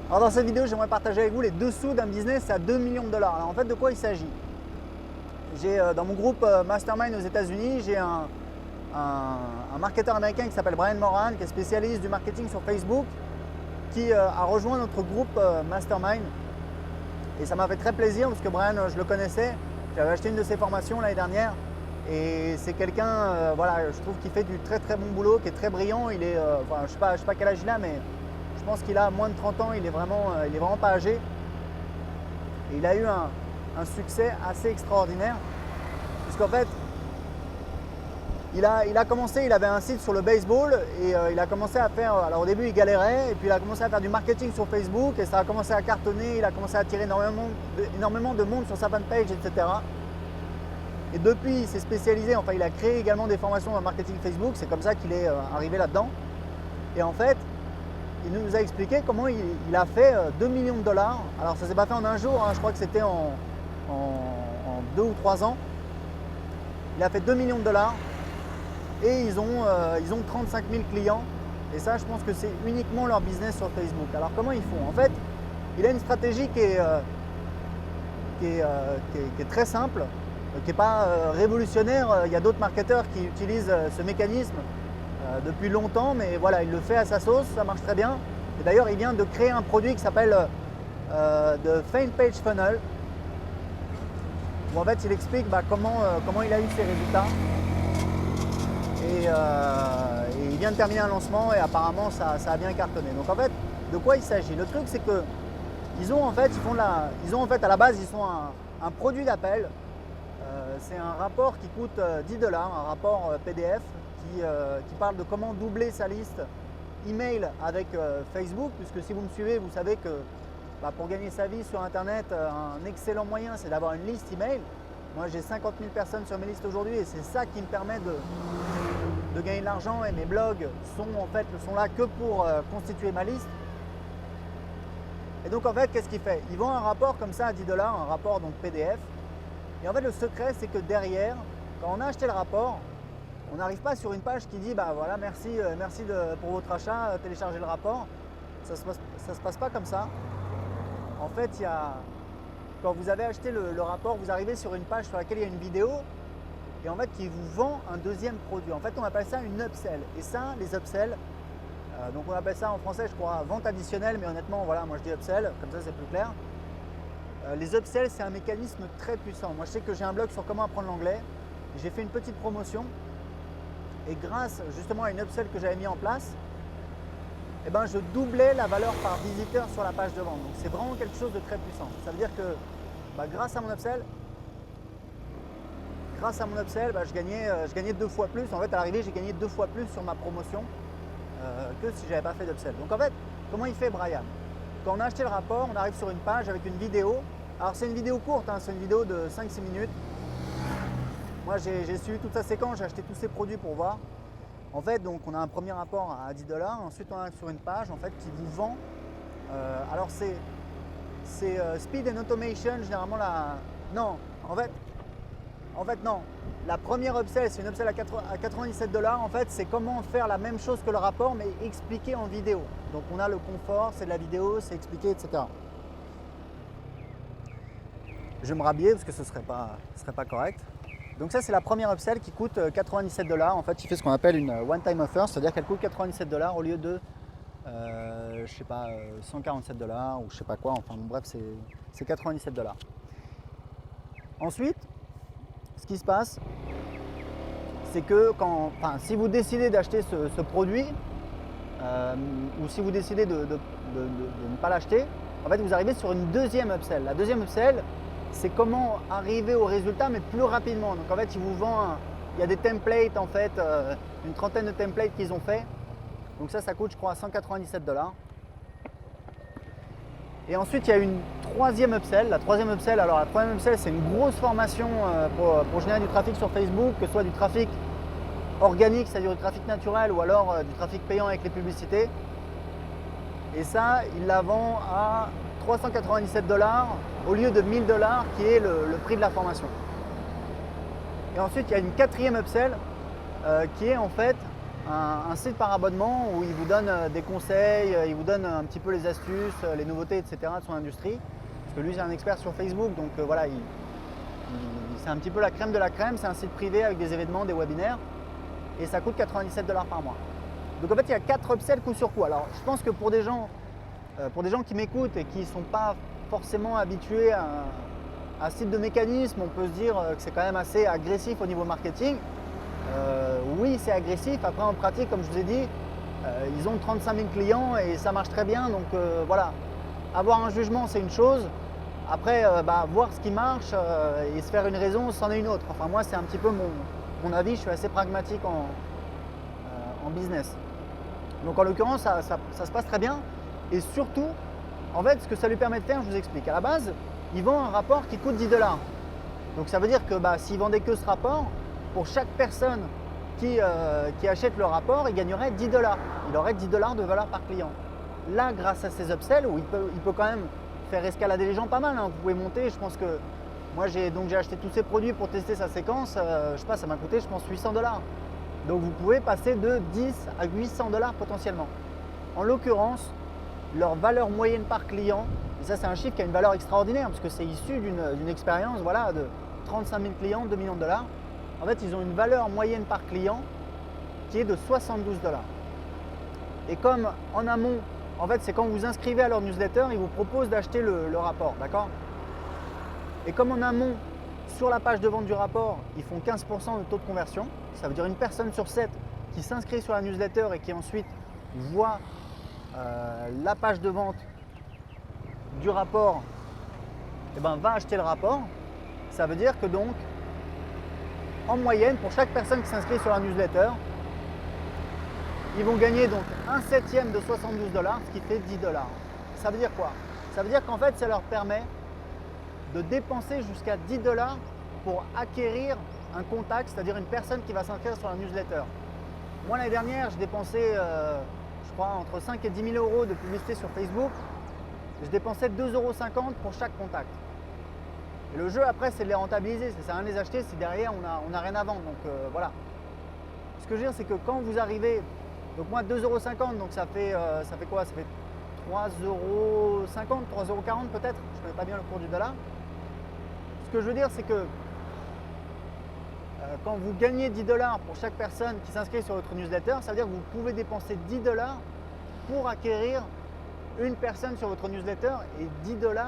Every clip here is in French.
Alors dans cette vidéo, j'aimerais partager avec vous les dessous d'un business à 2 millions de dollars. Alors en fait, de quoi il s'agit? J'ai dans mon groupe Mastermind aux États-Unis, j'ai un marketeur américain qui s'appelle Brian Moran, qui est spécialiste du marketing sur Facebook, qui a rejoint notre groupe Mastermind. Et ça m'a fait très plaisir parce que Brian, je le connaissais, j'avais acheté une de ses formations l'année dernière. Et c'est quelqu'un, voilà, je trouve qu'il fait du très très bon boulot, qui est très brillant. Il est, enfin, je sais pas quel âge il a, mais je pense qu'il a moins de 30 ans, il est vraiment pas âgé. Et il a eu un succès assez extraordinaire. Puisqu'en fait, il a commencé, il avait un site sur le baseball et il a commencé à faire, alors au début il galérait, et puis il a commencé à faire du marketing sur Facebook et ça a commencé à cartonner, il a commencé à attirer énormément de monde sur sa fanpage, etc. Et depuis, il s'est spécialisé, enfin il a créé également des formations dans le marketing Facebook, c'est comme ça qu'il est arrivé là-dedans. Et en fait, il nous a expliqué comment il a fait 2 millions de dollars. Alors ça ne s'est pas fait en un jour, hein, je crois que c'était en 2 ou 3 ans. Il a fait 2 millions de dollars et ils ont 35 000 clients. Et ça, je pense que c'est uniquement leur business sur Facebook. Alors comment ils font? En fait, il a une stratégie qui est très simple, qui n'est pas révolutionnaire. Il y a d'autres marketeurs qui utilisent ce mécanisme depuis longtemps, mais voilà, il le fait à sa sauce, ça marche très bien. Et d'ailleurs, il vient de créer un produit qui s'appelle The Fan Page Funnel, où en fait, il explique comment il a eu ses résultats. Et il vient de terminer un lancement et apparemment, ça a bien cartonné. Donc en fait, de quoi il s'agit? Le truc, c'est que ils ont en fait à la base, ils sont un produit d'appel. C'est un rapport qui coûte 10 $, un rapport PDF qui parle de comment doubler sa liste email avec Facebook, puisque si vous me suivez, vous savez que pour gagner sa vie sur Internet, un excellent moyen, c'est d'avoir une liste email. Moi, j'ai 50 000 personnes sur mes listes aujourd'hui et c'est ça qui me permet de gagner de l'argent, et mes blogs sont là que pour constituer ma liste. Et donc en fait, qu'est-ce qu'il fait? Ils vendent un rapport comme ça à 10 $, un rapport donc PDF. Et en fait, le secret, c'est que derrière, quand on a acheté le rapport, on n'arrive pas sur une page qui dit voilà, merci pour votre achat, téléchargez le rapport. Ça se passe pas comme ça. En fait, quand vous avez acheté le rapport, vous arrivez sur une page sur laquelle il y a une vidéo et en fait qui vous vend un deuxième produit. En fait, on appelle ça une upsell. Et ça, les upsells, donc on appelle ça en français, je crois, vente additionnelle, mais honnêtement, voilà, moi je dis upsell, comme ça c'est plus clair. Les upsells, c'est un mécanisme très puissant. Moi, je sais que j'ai un blog sur comment apprendre l'anglais. J'ai fait une petite promotion. Et grâce justement à une upsell que j'avais mis en place, je doublais la valeur par visiteur sur la page de vente. Donc c'est vraiment quelque chose de très puissant. Ça veut dire que grâce à mon upsell, je gagnais 2 fois plus. En fait, à l'arrivée, j'ai gagné 2 fois plus sur ma promotion que si je n'avais pas fait d'upsell. Donc en fait, comment il fait Brian? Quand on a acheté le rapport, on arrive sur une page avec une vidéo. Alors c'est une vidéo courte, hein, c'est une vidéo de 5-6 minutes. Moi j'ai suivi toute sa séquence, j'ai acheté tous ces produits pour voir. En fait, donc on a un premier rapport à 10 $, ensuite on arrive sur une page en fait qui vous vend. Alors c'est Speed and Automation, généralement Non, en fait non. La première upsell, c'est une upsell à 97 $. En fait, c'est comment faire la même chose que le rapport, mais expliqué en vidéo. Donc on a le confort, c'est de la vidéo, c'est expliqué, etc. Je vais me rhabiller parce que ce serait pas correct. Donc ça, c'est la première upsell qui coûte 97 $. En fait, il fait ce qu'on appelle une one-time offer, c'est-à-dire qu'elle coûte 97 $ au lieu de 147 $ ou je sais pas quoi. Enfin bon, bref, c'est 97 $. Ensuite, ce qui se passe, c'est que si vous décidez d'acheter ce produit ou si vous décidez de ne pas l'acheter, en fait, vous arrivez sur une deuxième upsell. La deuxième upsell, c'est comment arriver au résultat, mais plus rapidement. Donc en fait, il y a des templates, en fait, une trentaine de templates qu'ils ont fait. Donc ça coûte, je crois, 197 $. Et ensuite, il y a une troisième upsell. La troisième upsell, c'est une grosse formation pour générer du trafic sur Facebook, que ce soit du trafic organique, c'est-à-dire du trafic naturel, ou alors du trafic payant avec les publicités. Et ça, il la vend à 397 $ au lieu de 1000 $ qui est le prix de la formation. Et ensuite, il y a une quatrième upsell qui est en fait un site par abonnement où il vous donne des conseils, il vous donne un petit peu les astuces, les nouveautés, etc. de son industrie. Parce que lui, c'est un expert sur Facebook, donc voilà, c'est un petit peu la crème de la crème. C'est un site privé avec des événements, des webinaires, et ça coûte 97 $ par mois. Donc en fait, il y a 4 upsells coup sur coup. Alors, je pense que pour des gens qui m'écoutent et qui ne sont pas forcément habitués à ce type de mécanisme, on peut se dire que c'est quand même assez agressif au niveau marketing. Oui, c'est agressif. Après, en pratique, comme je vous ai dit, ils ont 35 000 clients et ça marche très bien. Donc voilà, avoir un jugement, c'est une chose. Après, voir ce qui marche et se faire une raison, c'en est une autre. Enfin, moi, c'est un petit peu mon avis. Je suis assez pragmatique en business. Donc, en l'occurrence, ça se passe très bien. Et surtout, en fait, ce que ça lui permet de faire, je vous explique. À la base, il vend un rapport qui coûte 10 $. Donc, ça veut dire que s'il vendait que ce rapport, pour chaque personne qui achète le rapport, il gagnerait 10 $. Il aurait 10 $ de valeur par client. Là, grâce à ces upsells, où il peut quand même faire escalader les gens pas mal. Vous pouvez monter, je pense que moi j'ai acheté tous ces produits pour tester sa séquence. Je sais pas, ça m'a coûté, je pense, 800 $. Donc vous pouvez passer de 10 à 800 $ potentiellement. En l'occurrence, leur valeur moyenne par client, et ça c'est un chiffre qui a une valeur extraordinaire parce que c'est issu d'une expérience voilà, de 35 000 clients, 2 millions de $. En fait, ils ont une valeur moyenne par client qui est de 72 $. Et comme en amont, en fait, c'est quand vous vous inscrivez à leur newsletter, ils vous proposent d'acheter le rapport, d'accord? Et comme en amont, sur la page de vente du rapport, ils font 15% de taux de conversion, ça veut dire une personne sur 7 qui s'inscrit sur la newsletter et qui ensuite voit la page de vente du rapport, va acheter le rapport. Ça veut dire que donc, en moyenne, pour chaque personne qui s'inscrit sur la newsletter, ils vont gagner donc 1/7 de 72 $, ce qui fait 10 $. Ça veut dire quoi? Ça veut dire qu'en fait, ça leur permet de dépenser jusqu'à 10 $ pour acquérir un contact, c'est-à-dire une personne qui va s'inscrire sur la newsletter. Moi, l'année dernière, je dépensais, je crois, entre 5 et 10 000 € de publicité sur Facebook. Je dépensais 2,50 € pour chaque contact. Et le jeu, après, c'est de les rentabiliser. Ça sert à rien de les acheter si derrière, on n'a rien à vendre. Donc voilà. Ce que je veux dire, c'est que quand vous arrivez... Donc moi 2,50 €, donc ça fait quoi? Ça fait 3,50 €, 3,40 € peut-être. Je ne connais pas bien le cours du dollar. Ce que je veux dire, c'est que quand vous gagnez 10 $ pour chaque personne qui s'inscrit sur votre newsletter, ça veut dire que vous pouvez dépenser 10 $ pour acquérir une personne sur votre newsletter. Et 10 $,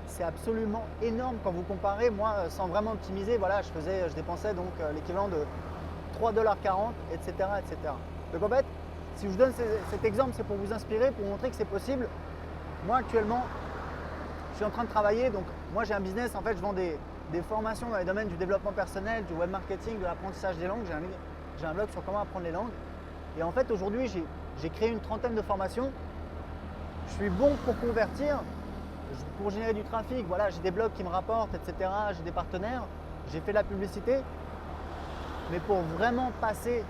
c'est absolument énorme quand vous comparez. Moi, sans vraiment optimiser, voilà, je dépensais donc l'équivalent de 3,40 $, etc., etc. Donc en fait, si je vous donne cet exemple, c'est pour vous inspirer, pour montrer que c'est possible. Moi actuellement, je suis en train de travailler, donc moi j'ai un business, en fait je vends des formations dans les domaines du développement personnel, du web marketing, de l'apprentissage des langues. J'ai un blog sur comment apprendre les langues. Et en fait aujourd'hui j'ai créé une trentaine de formations. Je suis bon pour convertir, pour générer du trafic, voilà, j'ai des blogs qui me rapportent, etc. J'ai des partenaires, j'ai fait de la publicité. Mais pour vraiment passer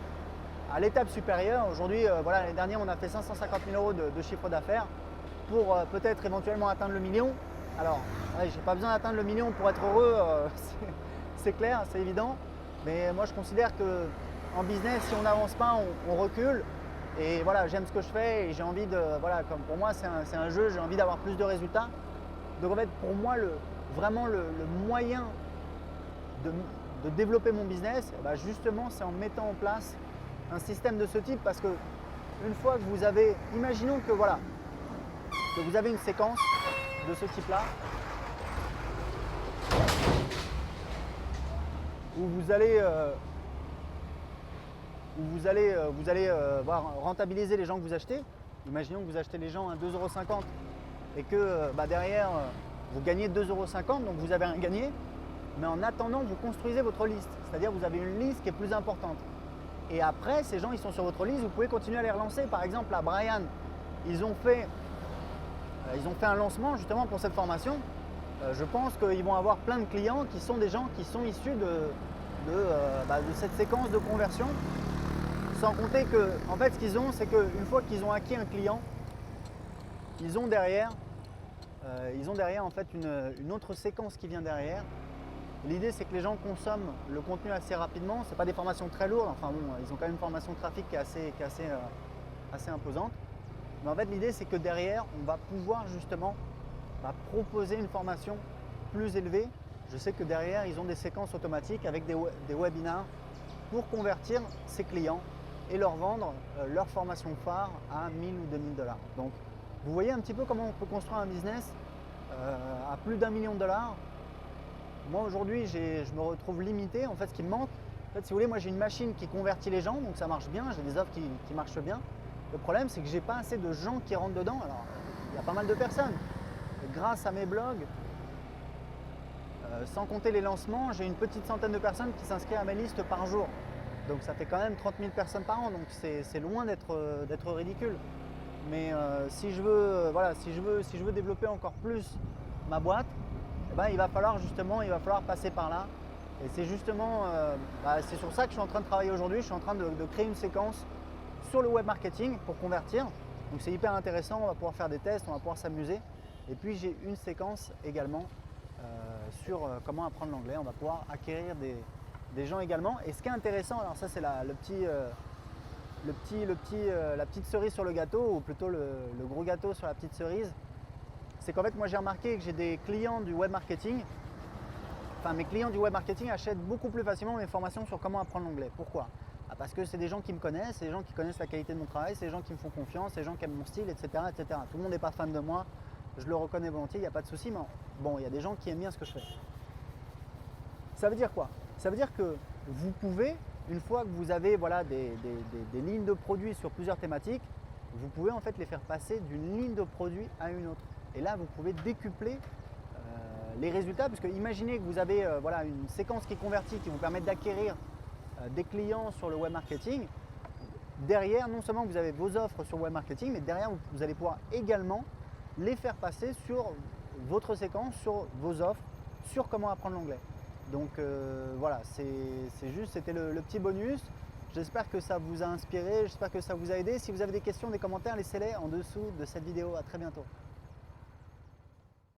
à l'étape supérieure, aujourd'hui, voilà, l'année dernière, on a fait 550 000 € de chiffre d'affaires pour peut-être éventuellement atteindre le million. Alors, ouais, je n'ai pas besoin d'atteindre le million pour être heureux, c'est clair, c'est évident. Mais moi, je considère qu'en business, si on n'avance pas, on recule. Et voilà, j'aime ce que je fais et j'ai envie de, voilà, comme pour moi, c'est un jeu, j'ai envie d'avoir plus de résultats. Donc en fait, pour moi, vraiment le moyen de développer mon business, justement, c'est en mettant en place un système de ce type, parce que une fois que vous avez, imaginons que voilà, que vous avez une séquence de ce type-là, où vous allez rentabiliser les gens que vous achetez. Imaginons que vous achetez les gens à 2,50 € et que derrière vous gagnez 2,50 €, donc vous avez rien gagné. Mais en attendant, vous construisez votre liste, c'est-à-dire vous avez une liste qui est plus importante. Et après, ces gens, ils sont sur votre liste, vous pouvez continuer à les relancer. Par exemple, à Brian, ils ont fait un lancement justement pour cette formation. Je pense qu'ils vont avoir plein de clients qui sont des gens qui sont issus de cette séquence de conversion. Sans compter que, en fait, ce qu'ils ont, c'est qu'une fois qu'ils ont acquis un client, ils ont derrière en fait une autre séquence qui vient derrière. L'idée, c'est que les gens consomment le contenu assez rapidement. Ce n'est pas des formations très lourdes. Enfin bon, ils ont quand même une formation de trafic qui est assez imposante. Mais en fait, l'idée, c'est que derrière, on va pouvoir justement proposer une formation plus élevée. Je sais que derrière, ils ont des séquences automatiques avec des webinars pour convertir ces clients et leur vendre leur formation phare à 1000 ou 2000 $. Donc, vous voyez un petit peu comment on peut construire un business à plus d'1 million de $. Moi aujourd'hui, je me retrouve limité. En fait, ce qui me manque, en fait, si vous voulez, moi j'ai une machine qui convertit les gens, donc ça marche bien, j'ai des offres qui marchent bien. Le problème, c'est que j'ai pas assez de gens qui rentrent dedans. Alors, il y a pas mal de personnes. Et grâce à mes blogs, sans compter les lancements, j'ai une petite centaine de personnes qui s'inscrivent à mes listes par jour. Donc ça fait quand même 30 000 personnes par an, donc c'est loin d'être ridicule. Mais si je veux développer encore plus ma boîte, eh ben, il va falloir passer par là. Et c'est justement, c'est sur ça que je suis en train de travailler aujourd'hui. Je suis en train de créer une séquence sur le web marketing pour convertir. Donc c'est hyper intéressant, on va pouvoir faire des tests, on va pouvoir s'amuser. Et puis j'ai une séquence également sur comment apprendre l'anglais. On va pouvoir acquérir des gens également. Et ce qui est intéressant, alors ça c'est la petite cerise sur le gâteau, ou plutôt le gros gâteau sur la petite cerise, c'est qu'en fait moi j'ai remarqué que j'ai des clients du web marketing. Enfin, mes clients du web marketing achètent beaucoup plus facilement mes formations sur comment apprendre l'anglais. Pourquoi ? Parce que c'est des gens qui me connaissent, c'est des gens qui connaissent la qualité de mon travail, c'est des gens qui me font confiance, c'est des gens qui aiment mon style, etc., etc. Tout le monde n'est pas fan de moi, je le reconnais volontiers, il n'y a pas de souci, mais bon, il y a des gens qui aiment bien ce que je fais. Ça veut dire quoi ? Ça veut dire que vous pouvez, une fois que vous avez des lignes de produits sur plusieurs thématiques, vous pouvez en fait les faire passer d'une ligne de produit à une autre. Et là, vous pouvez décupler les résultats, parce que imaginez que vous avez une séquence qui convertit, qui vous permet d'acquérir des clients sur le web marketing. Derrière, non seulement vous avez vos offres sur web marketing, mais derrière vous allez pouvoir également les faire passer sur votre séquence, sur vos offres, sur comment apprendre l'anglais. Donc voilà, c'était le petit bonus. J'espère que ça vous a inspiré, j'espère que ça vous a aidé. Si vous avez des questions, des commentaires, laissez-les en dessous de cette vidéo. À très bientôt.